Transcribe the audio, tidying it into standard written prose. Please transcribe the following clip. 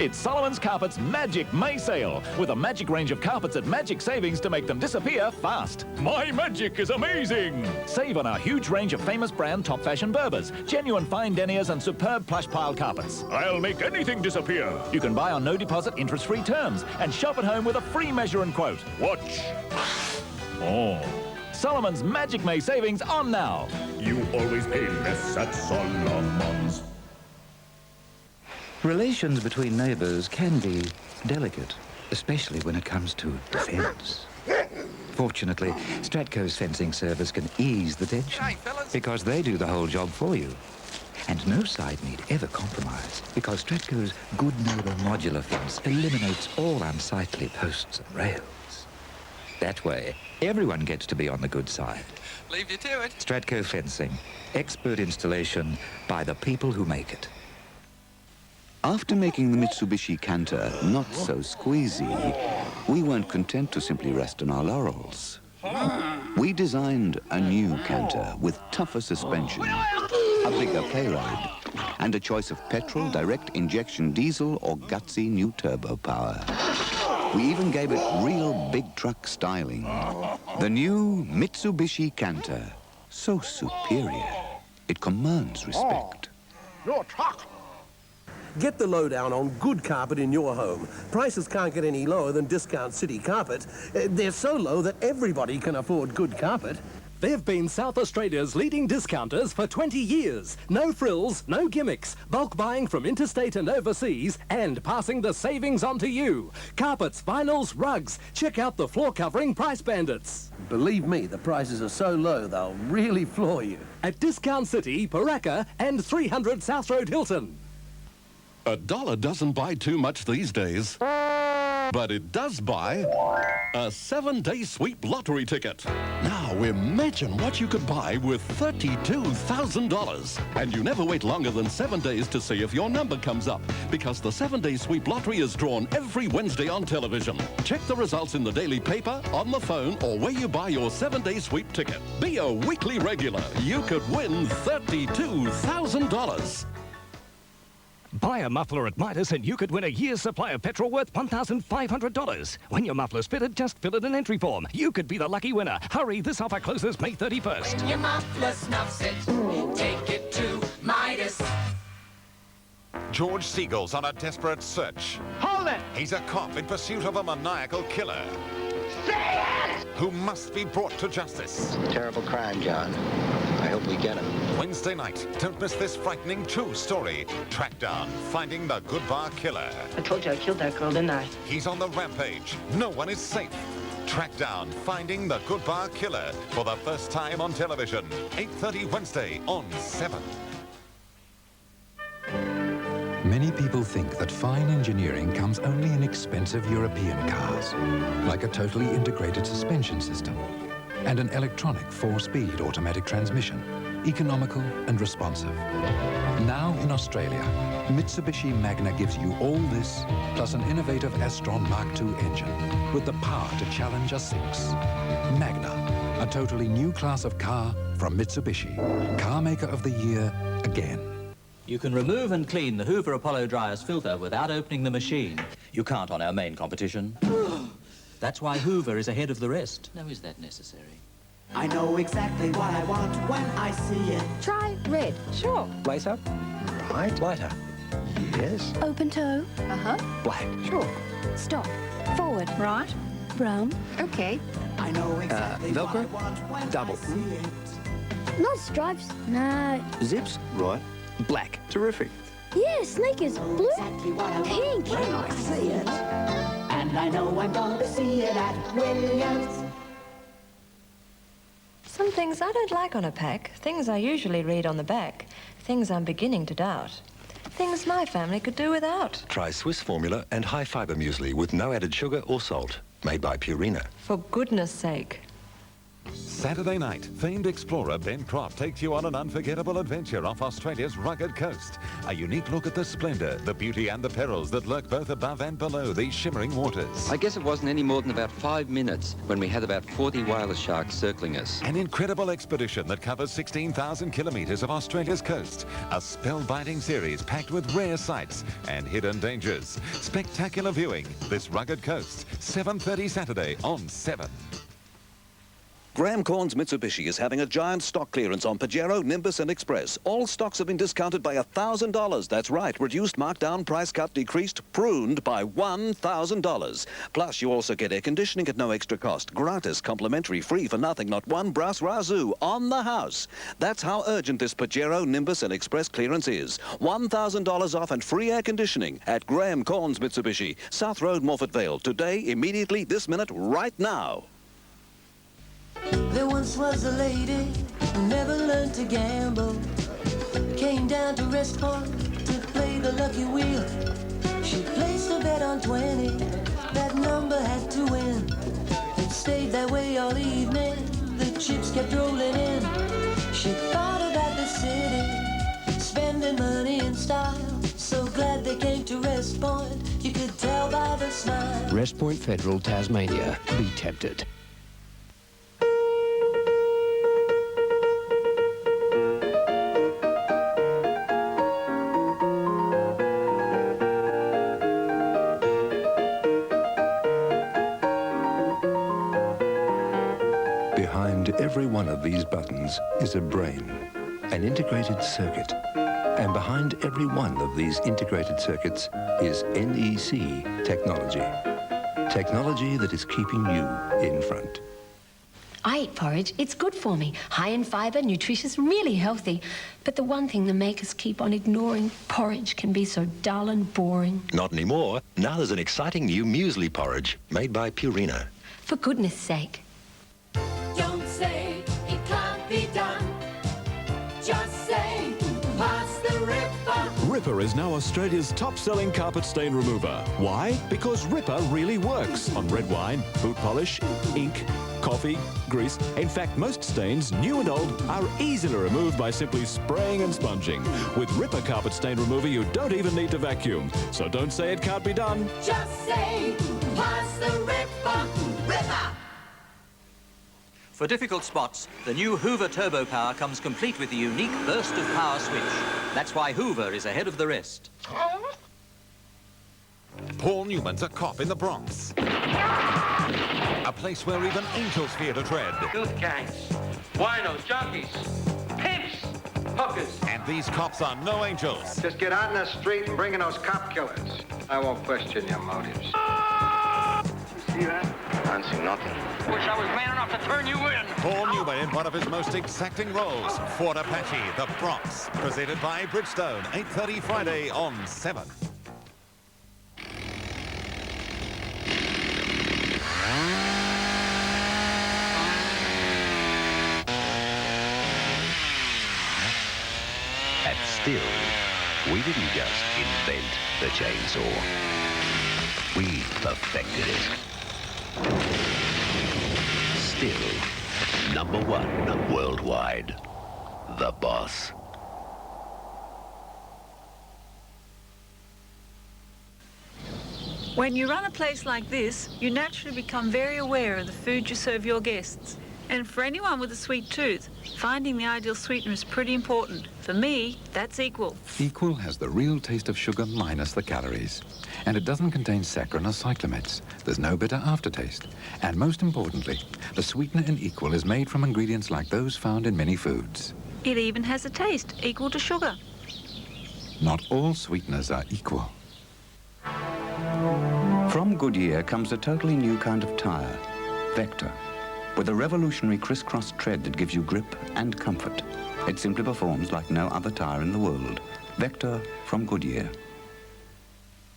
It's Solomon's Carpets Magic May Sale, with a magic range of carpets at magic savings to make them disappear fast. My magic is amazing! Save on our huge range of famous brand top fashion Berbers, genuine fine deniers and superb plush pile carpets. I'll make anything disappear. You can buy on no deposit interest-free terms and shop at home with a free measure and quote. Watch. Oh. Solomon's Magic May savings on now. You always pay less at Solomon's. Relations between neighbours can be delicate, especially when it comes to defence. Fortunately, Stratco's fencing service can ease the tension because they do the whole job for you. And no side need ever compromise because Stratco's Good Neighbour modular fence eliminates all unsightly posts and rails. That way, everyone gets to be on the good side. Leave you to it. Stratco Fencing, expert installation by the people who make it. After making the Mitsubishi Canter not so squeezy, we weren't content to simply rest on our laurels. We designed a new Canter with tougher suspension, a bigger payload, and a choice of petrol, direct injection diesel, or gutsy new turbo power. We even gave it real big truck styling. The new Mitsubishi Canter, so superior, it commands respect. Your truck! Get the lowdown on good carpet in your home. Prices can't get any lower than Discount City Carpet. They're so low that everybody can afford good carpet. They've been South Australia's leading discounters for 20 years. No frills, no gimmicks. Bulk buying from interstate and overseas and passing the savings on to you. Carpets, vinyls, rugs. Check out the floor covering price bandits. Believe me, the prices are so low they'll really floor you. At Discount City, Paraka and 300 South Road, Hilton. $1 doesn't buy too much these days, but it does buy a 7-day sweep lottery ticket. Now imagine what you could buy with $32,000. And you never wait longer than 7 days to see if your number comes up, because the 7-day sweep lottery is drawn every Wednesday on television. Check the results in the daily paper, on the phone, or where you buy your 7-day sweep ticket. Be a weekly regular. You could win $32,000. Buy a muffler at Midas and you could win a year's supply of petrol worth $1,500. When your muffler's fitted, just fill in an entry form. You could be the lucky winner. Hurry, this offer closes May 31st. When your muffler snuffs it, take it to Midas. George Siegel's on a desperate search. Hold it! He's a cop in pursuit of a maniacal killer. Say it! Who must be brought to justice. Terrible crime, John. I hope we get him. Wednesday night, don't miss this frightening true story. Trackdown, finding the Goodbar killer. I told you I killed that girl, didn't I? He's on the rampage. No one is safe. Trackdown, finding the Goodbar killer for the first time on television. 8:30 Wednesday on 7. Many people think that fine engineering comes only in expensive European cars, like a totally integrated suspension system and an electronic 4-speed automatic transmission, economical and responsive. Now in Australia, Mitsubishi Magna gives you all this, plus an innovative Astron Mark II engine with the power to challenge a 6. Magna, a totally new class of car from Mitsubishi. Car Maker of the Year again. You can remove and clean the Hoover Apollo Dryer's filter without opening the machine. You can't on our main competition. That's why Hoover is ahead of the rest. Now, is that necessary? I know exactly what I want when I see it. Try red. Sure. Lace up. Right. Lighter. Yes. Open toe. Uh-huh. Black. Sure. Stop. Forward. Right. Brown. Okay. I know exactly Velcro? what I want when Double. I see it. Not stripes. No. Zips. Right. Black. Terrific. Yeah, sneakers. Blue. Exactly what I Pink. want when I see it. And I know I'm going to see it at Williams. Some things I don't like on a pack, things I usually read on the back, things I'm beginning to doubt, things my family could do without. Try Swiss formula and high-fibre muesli with no added sugar or salt, made by Purina. For goodness sake. Saturday night, famed explorer Ben Croft takes you on an unforgettable adventure off Australia's rugged coast. A unique look at the splendour, the beauty and the perils that lurk both above and below these shimmering waters. I guess it wasn't any more than about 5 minutes when we had about 40 wireless sharks circling us. An incredible expedition that covers 16,000 kilometres of Australia's coast. A spellbinding series packed with rare sights and hidden dangers. Spectacular viewing, this rugged coast, 7:30 Saturday on 7. Graham Corn's Mitsubishi is having a giant stock clearance on Pajero, Nimbus and Express. All stocks have been discounted by $1,000. That's right, reduced, marked down, price cut, decreased, pruned by $1,000. Plus, you also get air conditioning at no extra cost. Gratis, complimentary, free for nothing, not one brass razoo on the house. That's how urgent this Pajero, Nimbus and Express clearance is. $1,000 off and free air conditioning at Graham Corn's Mitsubishi, South Road, Morford Vale. Today, immediately, this minute, right now. There once was a lady who never learned to gamble. Came down to Wrest to play the lucky wheel. She placed a bet on 20. That number had to win. It stayed that way all evening. The chips kept rolling in. She thought about the city, spending money in style. So glad they came to Wrest Point. You could tell by the smile. Wrest Point Federal, Tasmania. Be tempted. Behind every one of these buttons is a brain, an integrated circuit. And behind every one of these integrated circuits is NEC technology. Technology that is keeping you in front. I eat porridge. It's good for me. High in fibre, nutritious, really healthy. But the one thing the makers keep on ignoring, porridge can be so dull and boring. Not anymore. Now there's an exciting new muesli porridge made by Purina. For goodness sake. Don't say it can't be done. Just say, pass the Ripper. Ripper is now Australia's top-selling carpet stain remover. Why? Because Ripper really works on red wine, boot polish, ink, coffee, grease. In fact, most stains, new and old, are easily removed by simply spraying and sponging. With Ripper carpet stain remover, you don't even need to vacuum. So don't say it can't be done. Just say, pass the Ripper. Ripper! For difficult spots, the new Hoover Turbo Power comes complete with the unique burst of power switch. That's why Hoover is ahead of the rest. Paul Newman's a cop in the Bronx. A place where even angels fear to tread. Youth gangs, winos, junkies, pimps, hookers. And these cops are no angels. Just get out in the street and bring in those cop killers. I won't question your motives. You see that? I see nothing. Wish I was man enough to turn you in. Paul Newman in one of his most exacting roles. Ford Apache, the Bronx. Presented by Bridgestone, 8:30 Friday on 7. At Stihl, we didn't just invent the chainsaw. We perfected it. Stihl, #1 worldwide. The boss. When you run a place like this, you naturally become very aware of the food you serve your guests. And for anyone with a sweet tooth, finding the ideal sweetener is pretty important. For me, that's Equal. Equal has the real taste of sugar minus the calories. And it doesn't contain saccharin or cyclamets. There's no bitter aftertaste. And most importantly, the sweetener in Equal is made from ingredients like those found in many foods. It even has a taste equal to sugar. Not all sweeteners are equal. From Goodyear comes a totally new kind of tire, Vector, with a revolutionary crisscross tread that gives you grip and comfort. It simply performs like no other tire in the world. Vector from Goodyear.